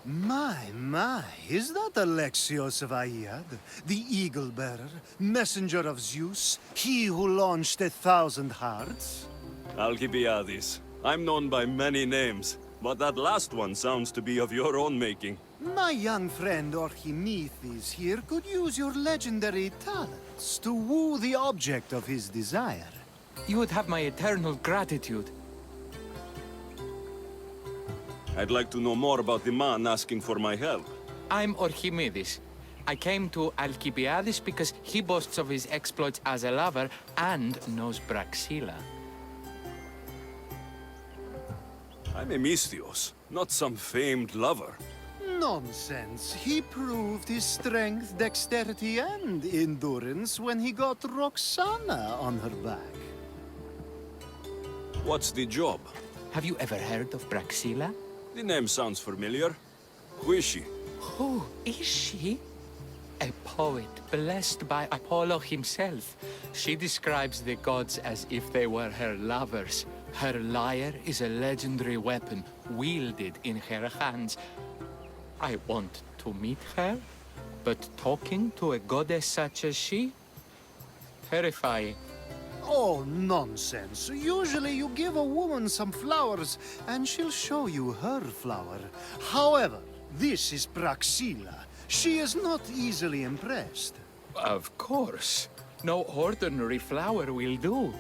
My, is that Alexios of Aiad, the Eagle-Bearer, messenger of Zeus, he who launched 1,000 hearts? Alcibiades. I'm known by many names, but that last one sounds to be of your own making. My young friend Archimedes here could use your legendary talents to woo the object of his desire. You would have my eternal gratitude. I'd like to know more about the man asking for my help. I'm Archimedes. I came to Alcibiades because he boasts of his exploits as a lover and knows Praxilla. I'm Misthios, not some famed lover. Nonsense. He proved his strength, dexterity, and endurance when he got Roxana on her back. What's the job? Have you ever heard of Praxilla? The name sounds familiar. Who is she? Who is she? A poet blessed by Apollo himself. She describes the gods as if they were her lovers. Her lyre is a legendary weapon wielded in her hands. I want to meet her, but talking to a goddess such as she? Terrifying. Oh, nonsense. Usually you give a woman some flowers, and she'll show you her flower. However, this is Praxilla. She is not easily impressed. Of course. No ordinary flower will do.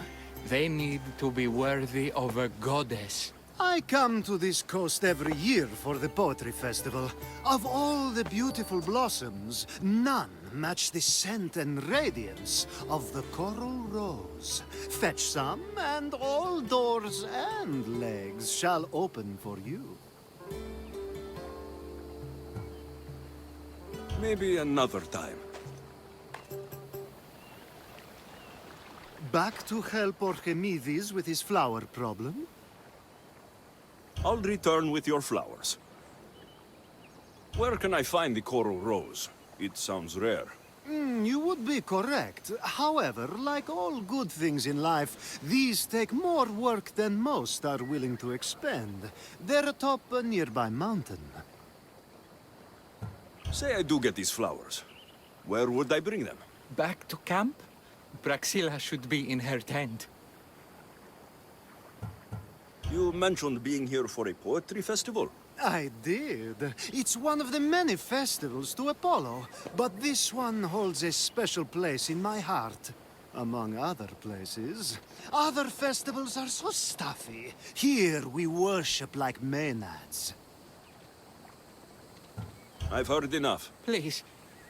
They need to be worthy of a goddess. I come to this coast every year for the Poetry Festival. Of all the beautiful blossoms, none match the scent and radiance of the coral rose. Fetch some, and all doors and legs shall open for you. Maybe another time. Back to help Archimedes with his flower problem? I'll return with your flowers. Where can I find the coral rose? It sounds rare. You would be correct. However, like all good things in life, these take more work than most are willing to expend. They're atop a nearby mountain. Say I do get these flowers. Where would I bring them? Back to camp? Praxilla should be in her tent. You mentioned being here for a poetry festival. I did. It's one of the many festivals to Apollo, but this one holds a special place in my heart. Among other places. Other festivals are so stuffy. Here we worship like maenads. I've heard enough. Please,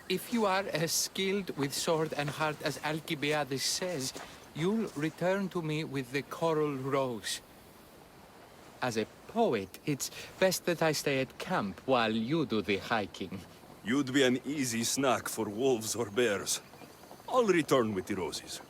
if you are as skilled with sword and heart as Alcibiades says, you'll return to me with the coral rose. As a poet, it's best that I stay at camp while you do the hiking. You'd be an easy snack for wolves or bears. I'll return with the roses.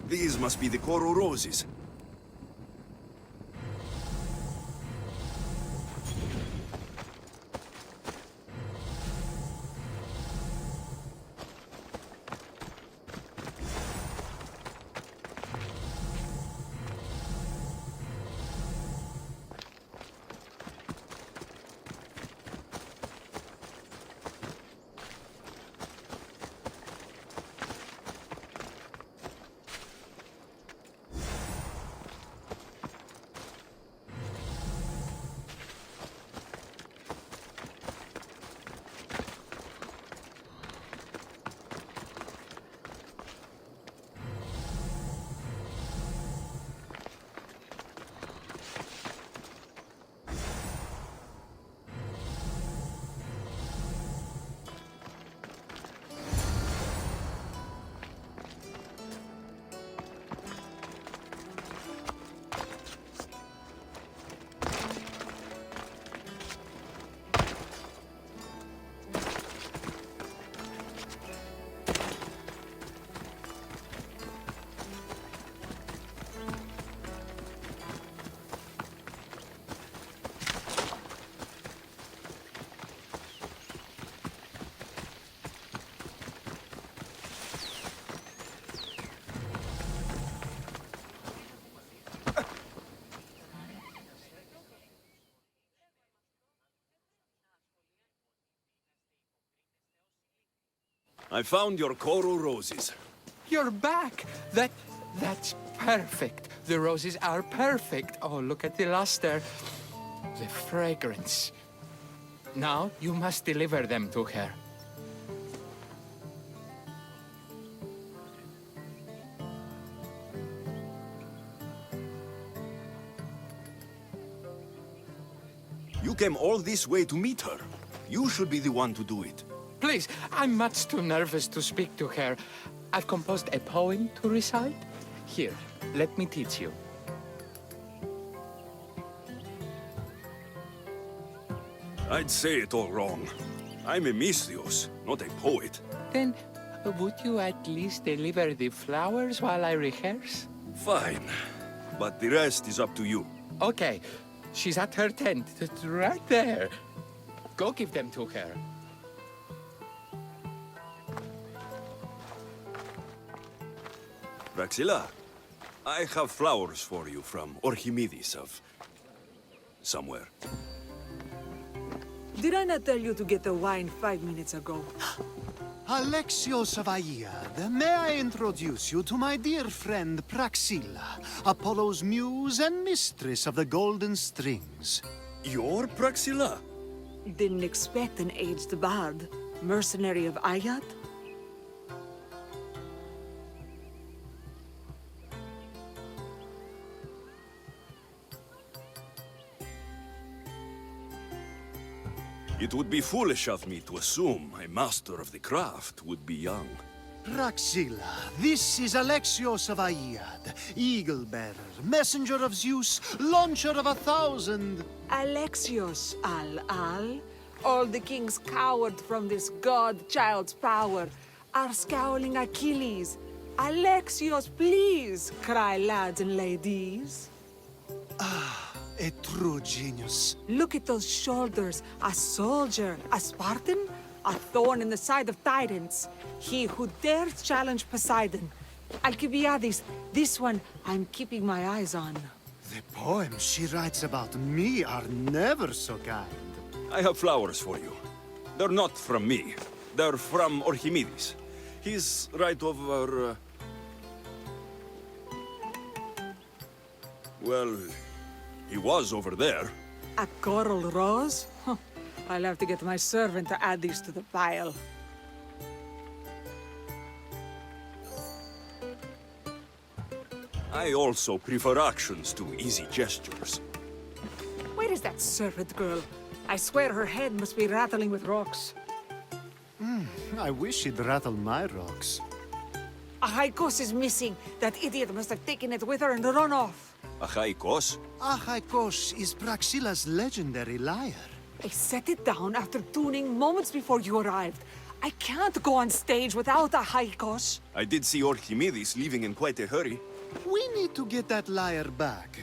These must be the coral roses. I found your coral roses. You're back! That's perfect. The roses are perfect. Oh, look at the luster. The fragrance. Now you must deliver them to her. You came all this way to meet her. You should be the one to do it. Please, I'm much too nervous to speak to her. I've composed a poem to recite. Here, let me teach you. I'd say it all wrong. I'm a Misthios, not a poet. Then, would you at least deliver the flowers while I rehearse? Fine. But the rest is up to you. Okay, she's at her tent, right there. Go give them to her. Praxilla, I have flowers for you from Orchimedes of... somewhere. Did I not tell you to get the wine 5 minutes ago? Alexios of Aiad, may I introduce you to my dear friend Praxilla, Apollo's muse and mistress of the golden strings. You're Praxilla? Didn't expect an aged bard. Mercenary of Ayat? It would be foolish of me to assume a master of the craft would be young. Praxilla, this is Alexios of Aiad, eagle-bearer, messenger of Zeus, launcher of 1,000... Alexios, Al. All the kings cowered from this god-child's power. Are scowling Achilles. Alexios, please, cry lads and ladies. A true genius. Look at those shoulders. A soldier, a Spartan, a thorn in the side of tyrants. He who dares challenge Poseidon. Alcibiades, this one I'm keeping my eyes on. The poems she writes about me are never so kind. I have flowers for you. They're not from me. They're from Orchimedes. He's right over... Well, he was over there. A coral rose? Huh. I'll have to get my servant to add these to the pile. I also prefer actions to easy gestures. Where is that servant girl? I swear her head must be rattling with rocks. I wish she'd rattle my rocks. Achaikos is missing. That idiot must have taken it with her and run off. Achaikos? Achaikos is Praxilla's legendary lyre. I set it down after tuning moments before you arrived. I can't go on stage without Achaikos. I did see Orchimedes leaving in quite a hurry. We need to get that lyre back.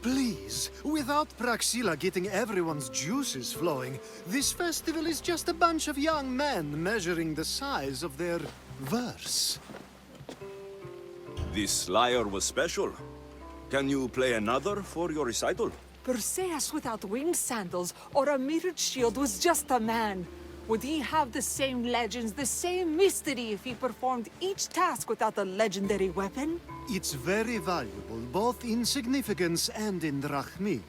Please, without Praxilla getting everyone's juices flowing, this festival is just a bunch of young men measuring the size of their verse. This lyre was special. Can you play another for your recital? Perseus without winged sandals or a mirrored shield was just a man. Would he have the same legends, the same mystery if he performed each task without a legendary weapon? It's very valuable, both in significance and in drachmi.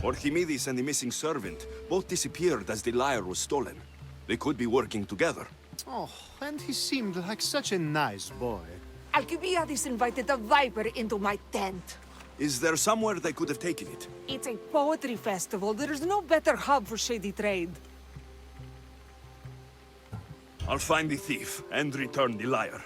Orchimedes and the missing servant both disappeared as the lyre was stolen. They could be working together. Oh, and he seemed like such a nice boy. Alcibiades invited a viper into my tent. Is there somewhere they could have taken it? It's a poetry festival. There's no better hub for shady trade. I'll find the thief and return the lyre.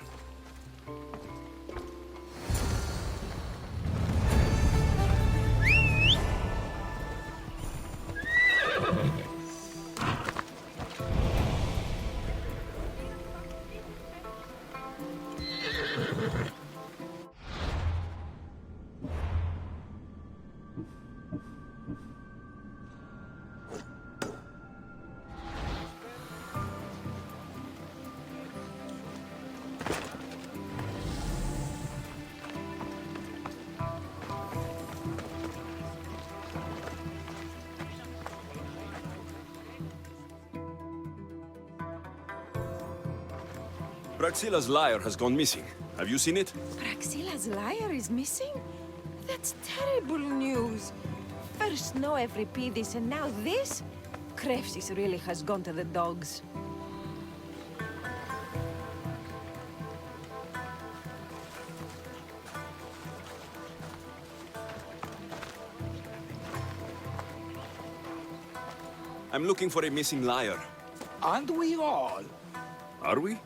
Praxilla's lyre has gone missing. Have you seen it? Praxilla's lyre is missing? That's terrible news. First snow every Pidis and now this? Krefsis really has gone to the dogs. I'm looking for a missing lyre. Aren't we all? Are we?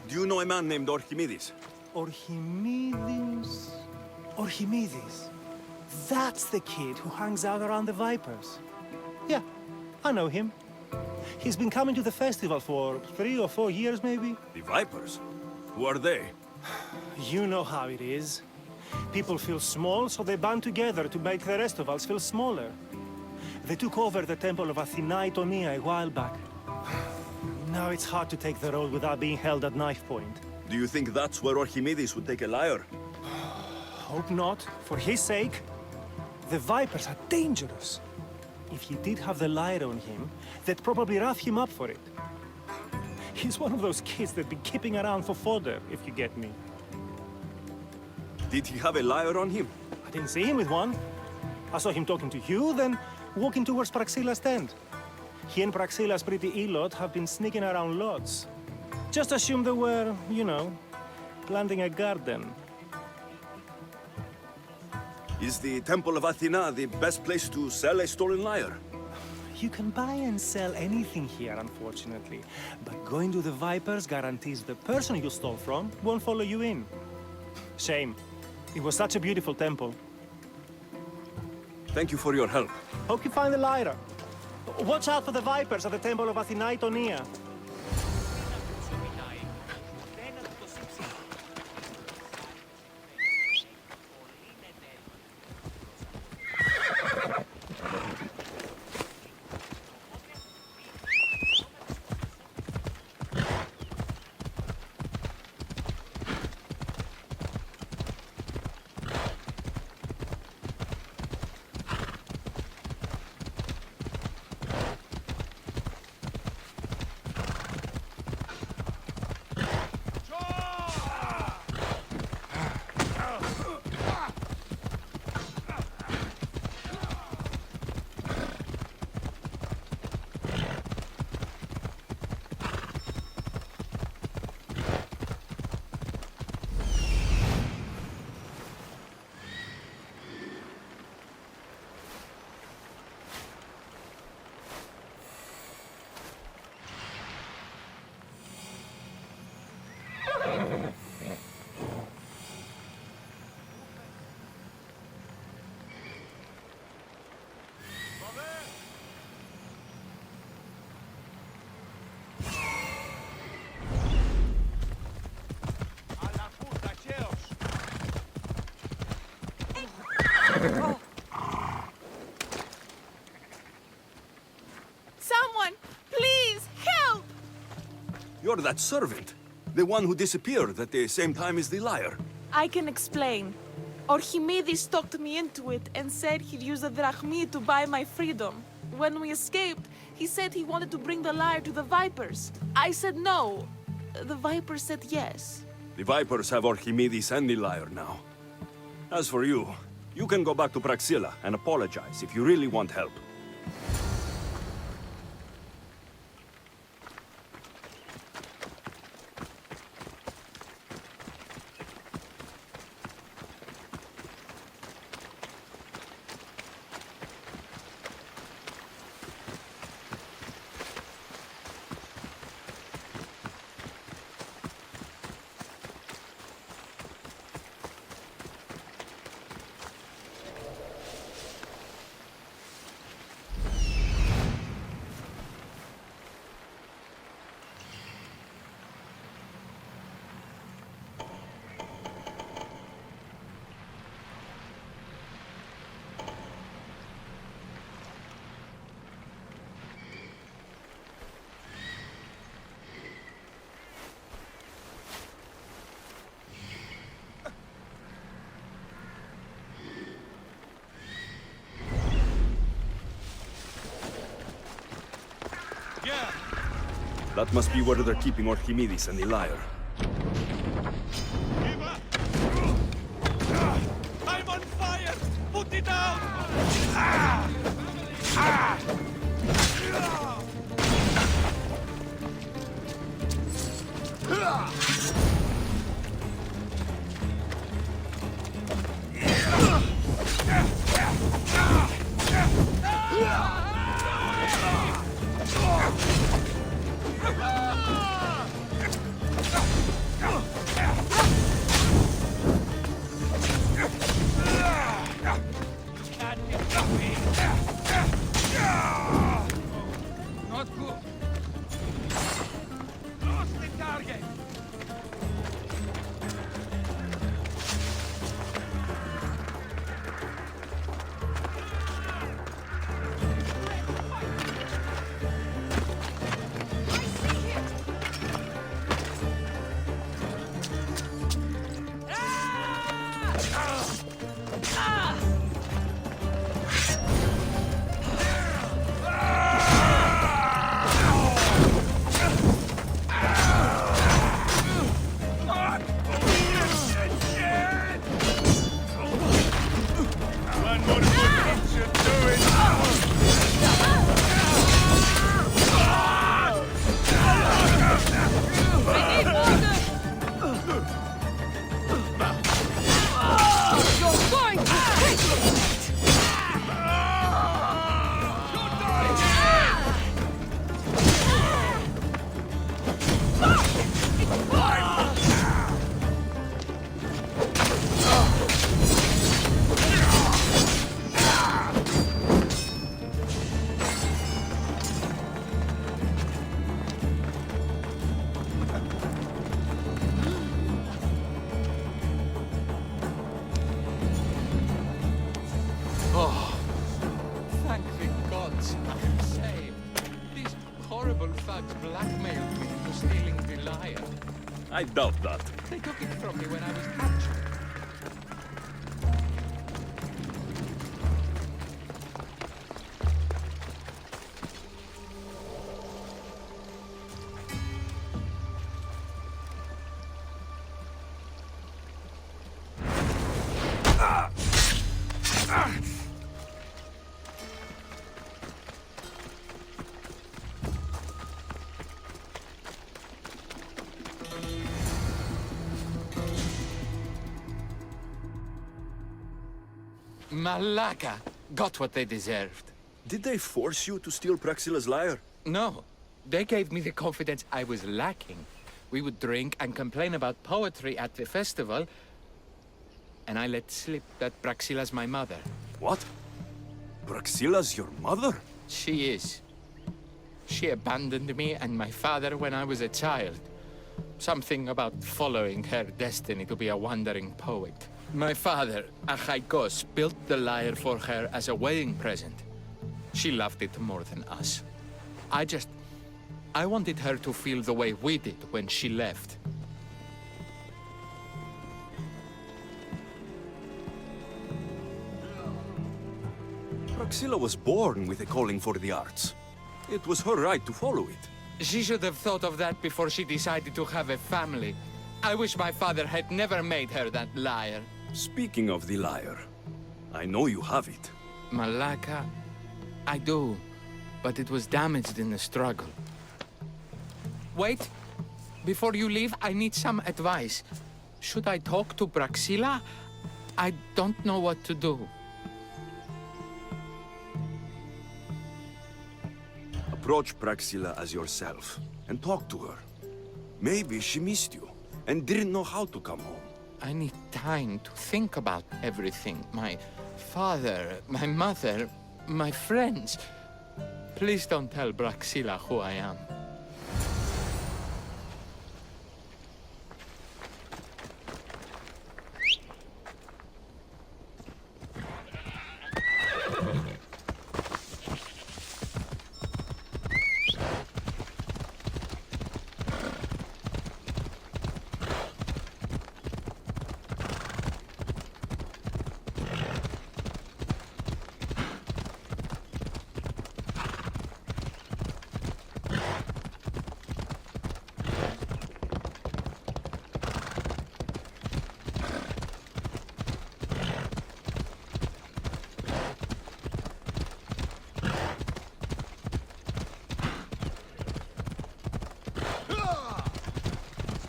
Do you know a man named Archimedes? Archimedes? Archimedes. That's the kid who hangs out around the Vipers. Yeah, I know him. He's been coming to the festival for 3 or 4 years, maybe. The Vipers? Who are they? You know how it is. People feel small, so they band together to make the rest of us feel smaller. They took over the temple of Athena Itonia a while back. Now it's hard to take the road without being held at knife point. Do you think that's where Archimedes would take a lyre? Hope not. For his sake. The Vipers are dangerous. If he did have the lyre on him, they'd probably rough him up for it. He's one of those kids that'd be keeping around for fodder, if you get me. Did he have a lyre on him? I didn't see him with one. I saw him talking to you, then walking towards Praxilla's tent. He and Praxilla's pretty Elot have been sneaking around lots. Just assume they were, you know, planting a garden. Is the Temple of Athena the best place to sell a stolen lyre? You can buy and sell anything here, unfortunately. But going to the Vipers guarantees the person you stole from won't follow you in. Shame. It was such a beautiful temple. Thank you for your help. Hope you find the lyre. Watch out for the Vipers at the Temple of Athena Itonia. Someone, please, help! You're that servant. The one who disappeared at the same time as the lyre. I can explain. Archimedes talked me into it and said he'd use the drachmi to buy my freedom. When we escaped, he said he wanted to bring the lyre to the Vipers. I said no. The Vipers said yes. The Vipers have Archimedes and the lyre now. As for you, you can go back to Praxilla and apologize if you really want help. That must be where they're keeping Archimedes and the lyre. I'm on fire! Put it out! Not good. Lost the target. One more footprint should do it. You're going to take it! Thank the gods I'm saved. These horrible thugs blackmailed me into stealing the lyre. I doubt that. They took it from me when I was captured. Malaka got what they deserved. Did they force you to steal Praxilla's lyre? No, they gave me the confidence I was lacking. We would drink and complain about poetry at the festival, and I let slip that Praxilla's my mother. What? Praxilla's your mother? She is. She abandoned me and my father when I was a child. Something about following her destiny to be a wandering poet. My father, Achaikos, built the lyre for her as a wedding present. She loved it more than us. I wanted her to feel the way we did when she left. Praxilla was born with a calling for the arts. It was her right to follow it. She should have thought of that before she decided to have a family. I wish my father had never made her that lyre. Speaking of the lyre, I know you have it. Malaka, I do, but it was damaged in the struggle. Wait, before you leave, I need some advice. Should I talk to Praxilla? I don't know what to do. Approach Praxilla as yourself and talk to her. Maybe she missed you and didn't know how to come home. I need time to think about everything. My father, my mother, my friends. Please don't tell Praxilla who I am.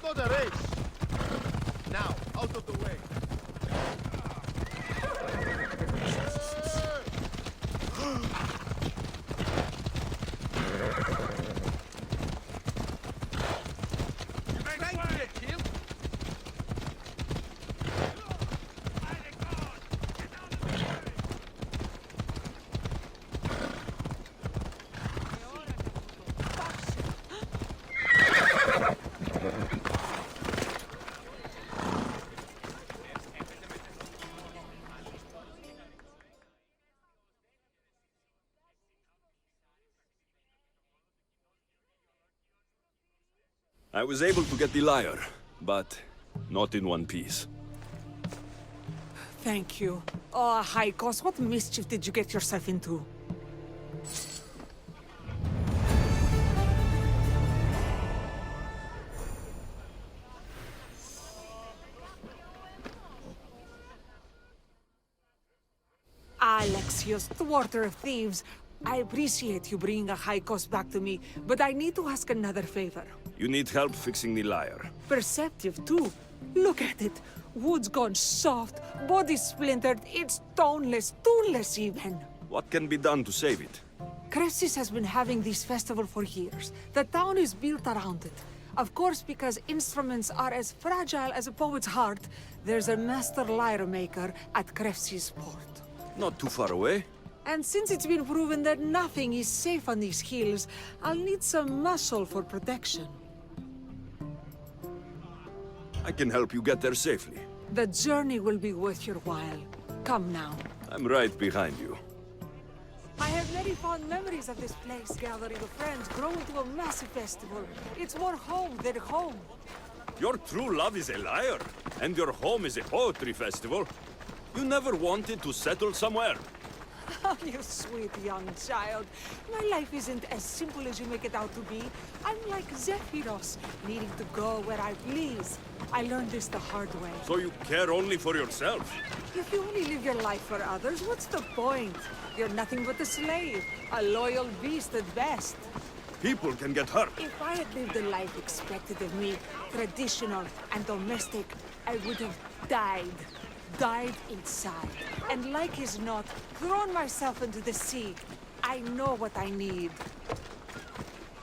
not a race. Now, out of the way. I was able to get the lyre, but not in one piece. Thank you. Oh, Haikos, what mischief did you get yourself into? Alexios, thwarter of thieves. I appreciate you bringing a Haikos back to me, but I need to ask another favor. You need help fixing the lyre. Perceptive, too. Look at it. Wood's gone soft, body splintered, it's toneless, tuneless even. What can be done to save it? Cressis has been having this festival for years. The town is built around it. Of course, because instruments are as fragile as a poet's heart, there's a master lyre maker at Cressis port. Not too far away. And since it's been proven that nothing is safe on these hills, I'll need some muscle for protection. I can help you get there safely. The journey will be worth your while. Come now. I'm right behind you. I have very fond memories of this place, gathering of friends, grown to a massive festival. It's more home than home. Your true love is a lyre, and your home is a poetry festival. You never wanted to settle somewhere. Oh, you sweet young child. My life isn't as simple as you make it out to be. I'm like Zephyros, needing to go where I please. I learned this the hard way. So you care only for yourself? If you only live your life for others, what's the point? You're nothing but a slave, a loyal beast at best. People can get hurt. If I had lived the life expected of me, traditional and domestic, I would have died. Died inside. And like as not, thrown myself into the sea. I know what I need.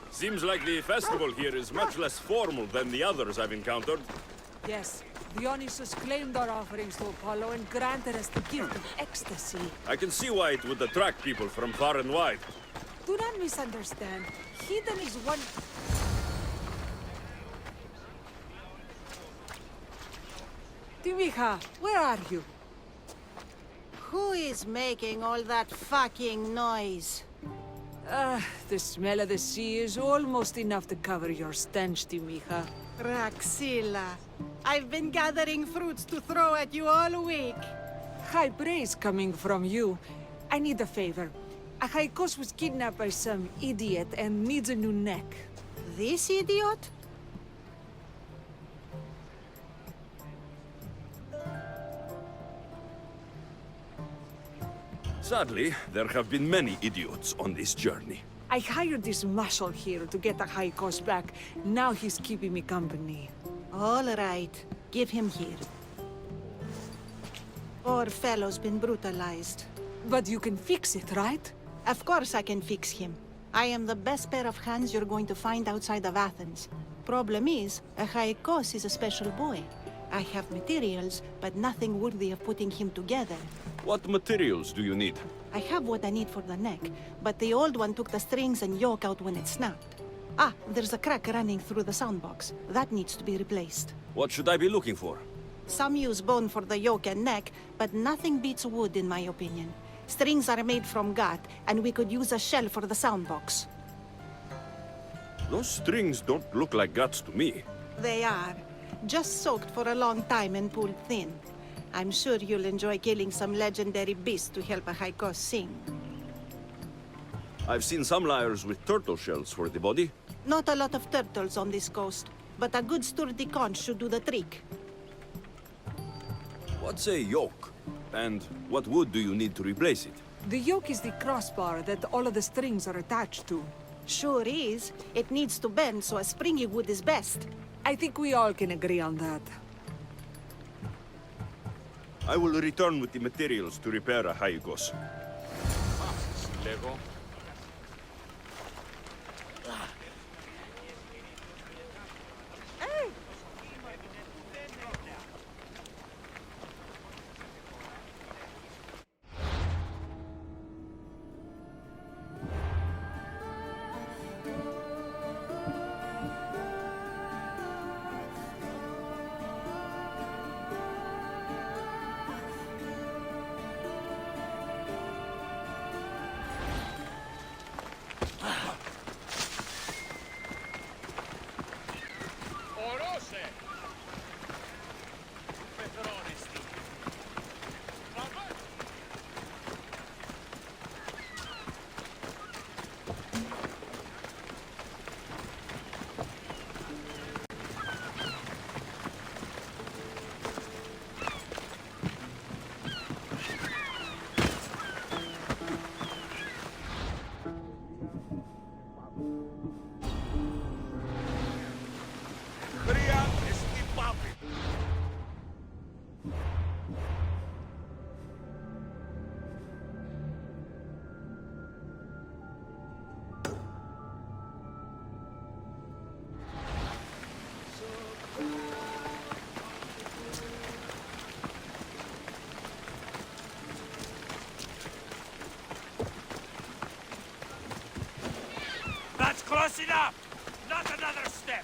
Seems like the festival here is much less formal than the others I've encountered. Yes, Dionysus claimed our offerings to Apollo and granted us the gift of ecstasy. I can see why it would attract people from far and wide. Do not misunderstand. Hidden is one... Timiha, where are you? Who is making all that fucking noise? The smell of the sea is almost enough to cover your stench, Timiha. Praxilla, I've been gathering fruits to throw at you all week. High praise coming from you. I need a favor. Achaikos was kidnapped by some idiot and needs a new neck. This idiot? Sadly, there have been many idiots on this journey. I hired this muscle here to get Achaikos back. Now he's keeping me company. All right, give him here. Poor fellow's been brutalized. But you can fix it, right? Of course I can fix him. I am the best pair of hands you're going to find outside of Athens. Problem is, Achaikos is a special boy. I have materials, but nothing worthy of putting him together. What materials do you need? I have what I need for the neck, but the old one took the strings and yoke out when it snapped. Ah, there's a crack running through the soundbox. That needs to be replaced. What should I be looking for? Some use bone for the yoke and neck, but nothing beats wood in my opinion. Strings are made from gut, and we could use a shell for the soundbox. Those strings don't look like guts to me. They are. Just soaked for a long time and pulled thin. I'm sure you'll enjoy killing some legendary beasts to help Achaikos sing. I've seen some lyres with turtle shells for the body. Not a lot of turtles on this coast, but a good sturdy conch should do the trick. What's a yoke? And what wood do you need to replace it? The yoke is the crossbar that all of the strings are attached to. Sure is. It needs to bend, so a springy wood is best. I think we all can agree on that. I will return with the materials to repair a Haigos. Lego. That's close enough! Not another step!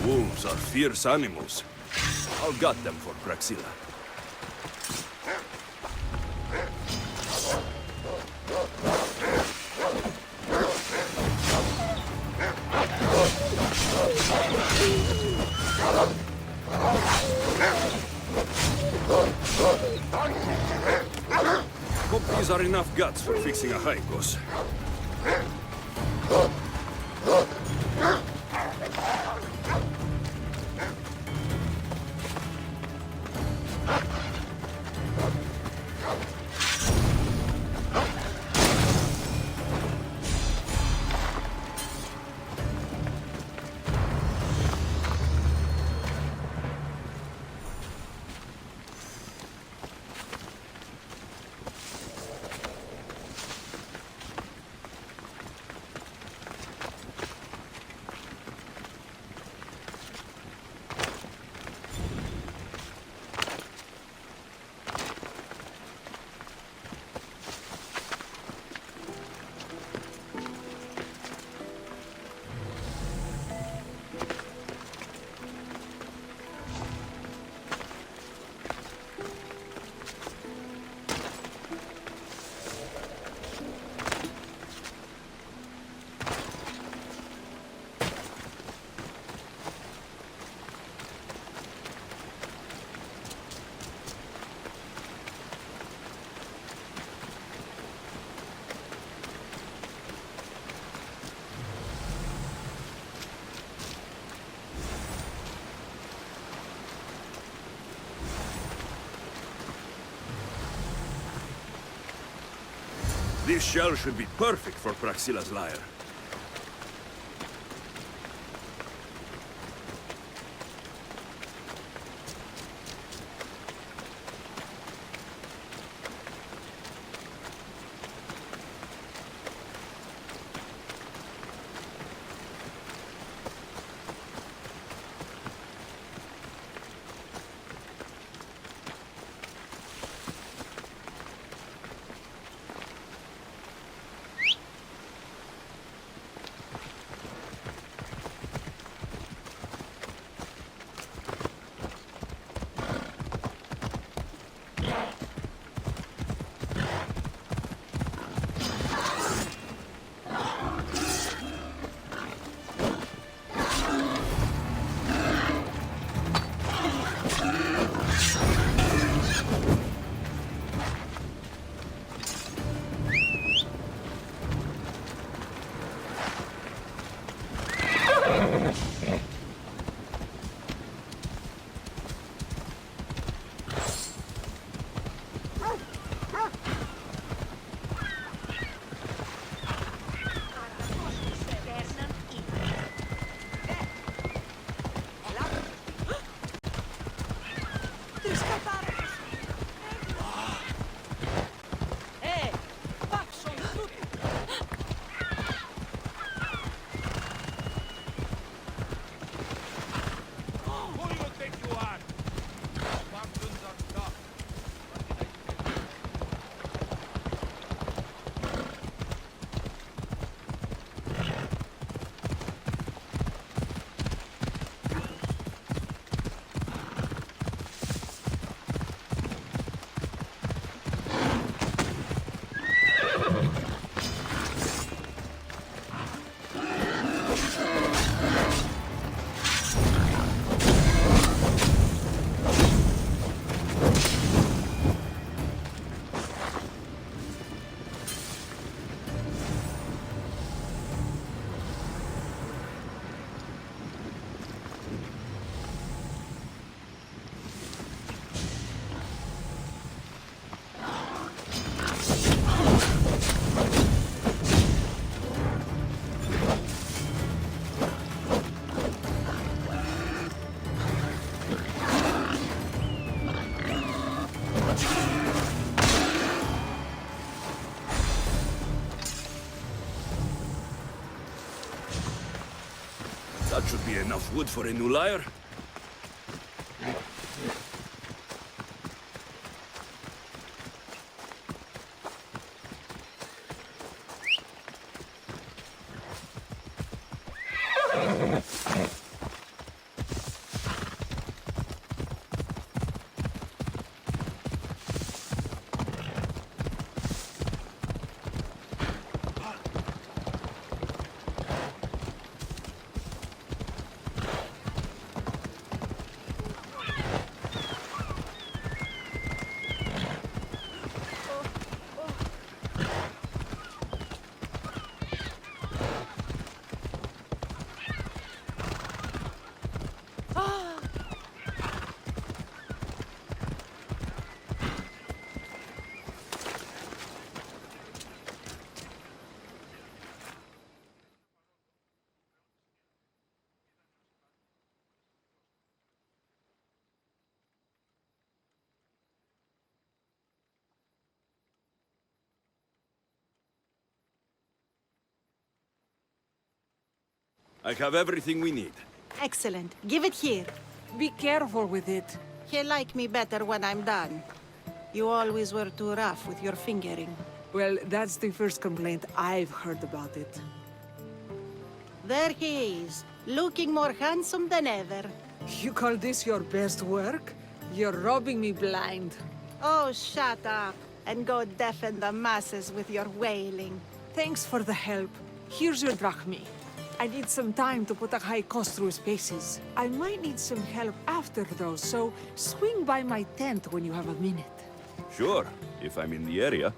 Wolves are fierce animals. I'll gut them for Praxilla. Hope these are enough guts for fixing a Haigos. This shell should be perfect for Praxilla's lyre. Should be enough wood for a new lyre. I have everything we need. Excellent. Give it here. Be careful with it. He'll like me better when I'm done. You always were too rough with your fingering. Well, that's the first complaint I've heard about it. There he is, looking more handsome than ever. You call this your best work? You're robbing me blind. Oh, shut up, and go deafen the masses with your wailing. Thanks for the help. Here's your drachmi. I need some time to put a high cost through spaces. I might need some help after though, so swing by my tent when you have a minute. Sure, if I'm in the area.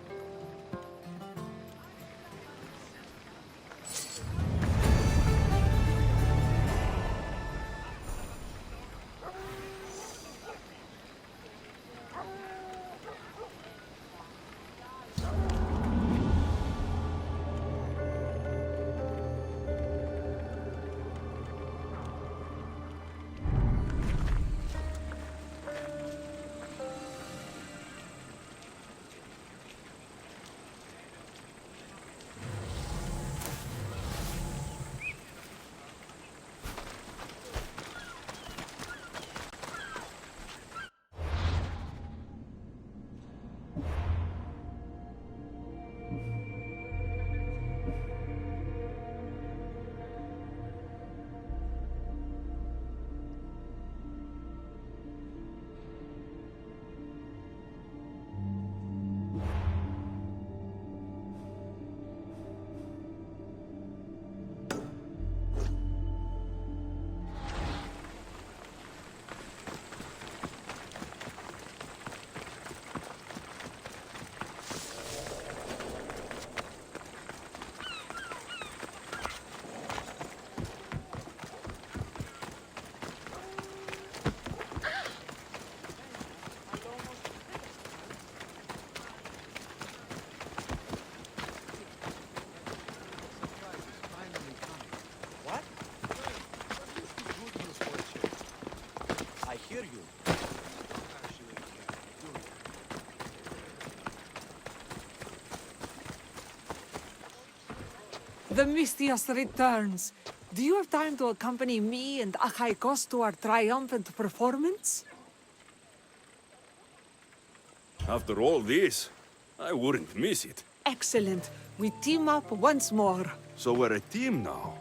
The Mistias returns. Do you have time to accompany me and Achaikos to our triumphant performance? After all this, I wouldn't miss it. Excellent. We team up once more. So we're a team now.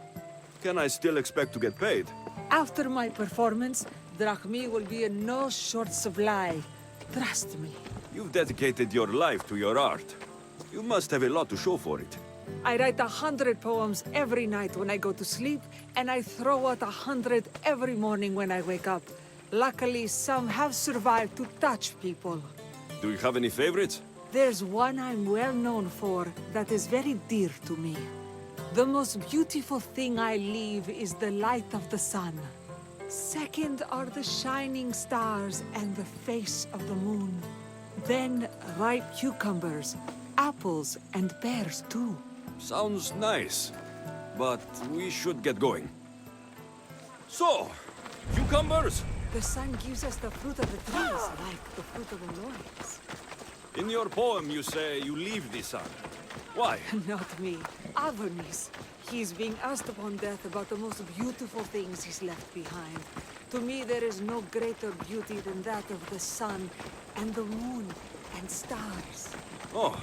Can I still expect to get paid? After my performance, drachmi will be in no short supply. Trust me. You've dedicated your life to your art. You must have a lot to show for it. I write 100 poems every night when I go to sleep, and I throw out 100 every morning when I wake up. Luckily, some have survived to touch people. Do you have any favorites? There's one I'm well known for that is very dear to me. The most beautiful thing I leave is the light of the sun. Second are the shining stars and the face of the moon. Then ripe cucumbers, apples, and pears too. Sounds nice, but we should get going. So, cucumbers? The sun gives us the fruit of the trees, like the fruit of the loins. In your poem you say you leave the sun. Why? Not me. Adonis. He's being asked upon death about the most beautiful things he's left behind. To me, there is no greater beauty than that of the sun and the moon and stars. Oh.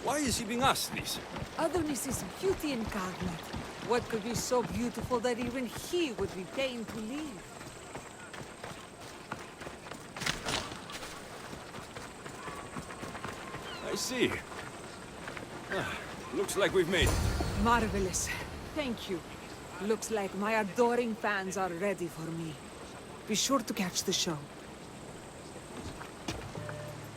Why is he being asked this? Adonis is beauty incarnate. What could be so beautiful that even he would be pained to leave? I see. Looks like we've made it. Marvelous. Thank you. Looks like my adoring fans are ready for me. Be sure to catch the show.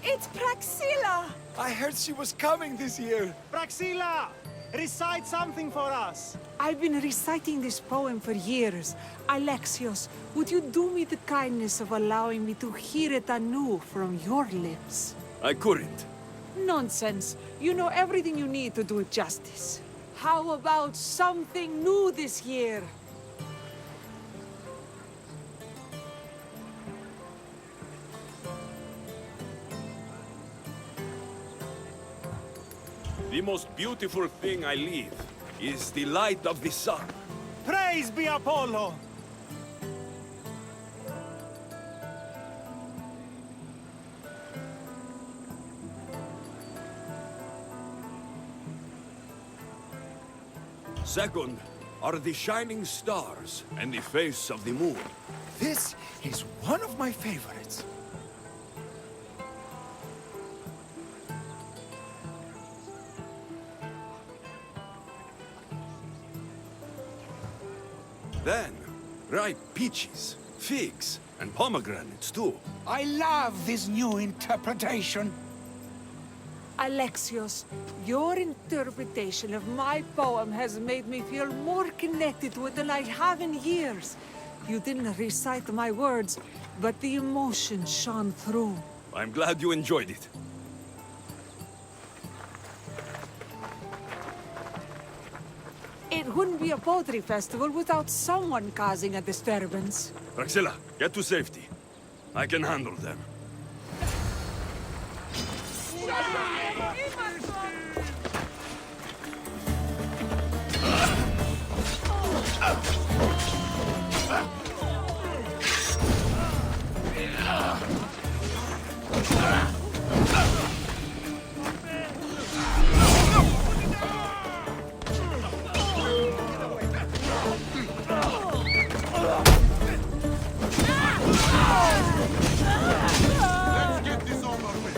It's Praxilla! I heard she was coming this year. Praxilla! Recite something for us! I've been reciting this poem for years. Alexios, would you do me the kindness of allowing me to hear it anew from your lips? I couldn't. Nonsense. You know everything you need to do it justice. How about something new this year? The most beautiful thing I leave is the light of the sun. Praise be Apollo! Second are the shining stars and the face of the moon. This is one of my favorites. Then, ripe peaches, figs, and pomegranates too. I love this new interpretation. Alexios, your interpretation of my poem has made me feel more connected to it than I have in years. You didn't recite my words, but the emotion shone through. I'm glad you enjoyed it. It wouldn't be a poetry festival without someone causing a disturbance. Praxilla, get to safety. I can handle them. Let's get this over with.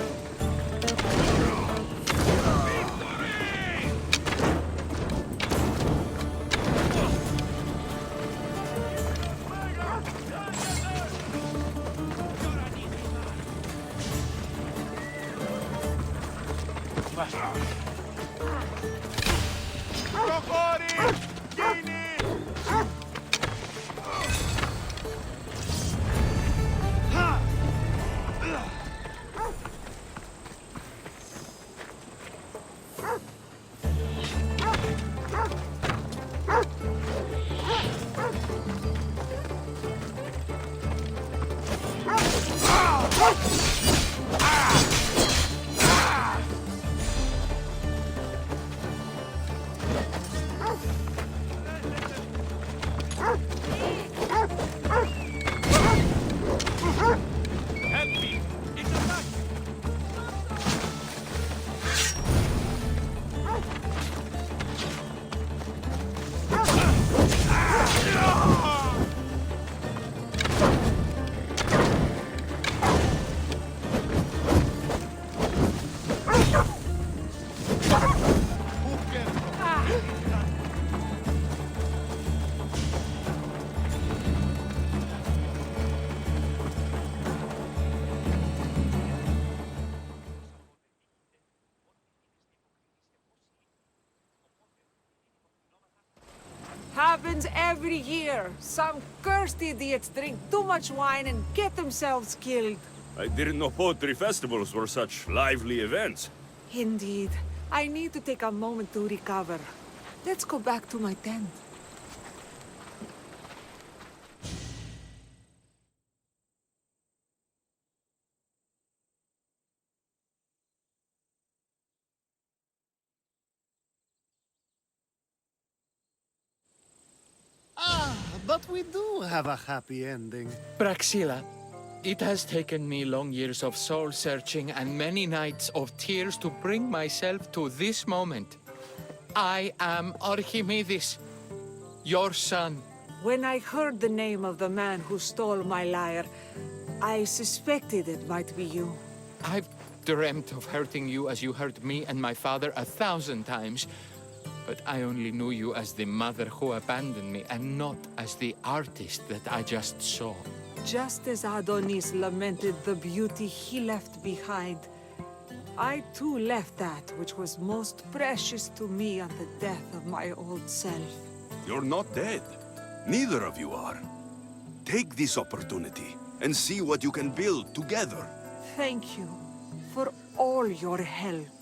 Happens every year. Some cursed idiots drink too much wine and get themselves killed. I didn't know poetry festivals were such lively events. Indeed. I need to take a moment to recover. Let's go back to my tent. but we do have a happy ending. Praxilla, it has taken me long years of soul-searching and many nights of tears to bring myself to this moment. I am Archimedes, your son. When I heard the name of the man who stole my lyre, I suspected it might be you. I've dreamt of hurting you as you hurt me and my father 1,000 times. But I only knew you as the mother who abandoned me and not as the artist that I just saw. Just as Adonis lamented the beauty he left behind, I too left that which was most precious to me on the death of my old self. You're not dead. Neither of you are. Take this opportunity and see what you can build together. Thank you for all your help.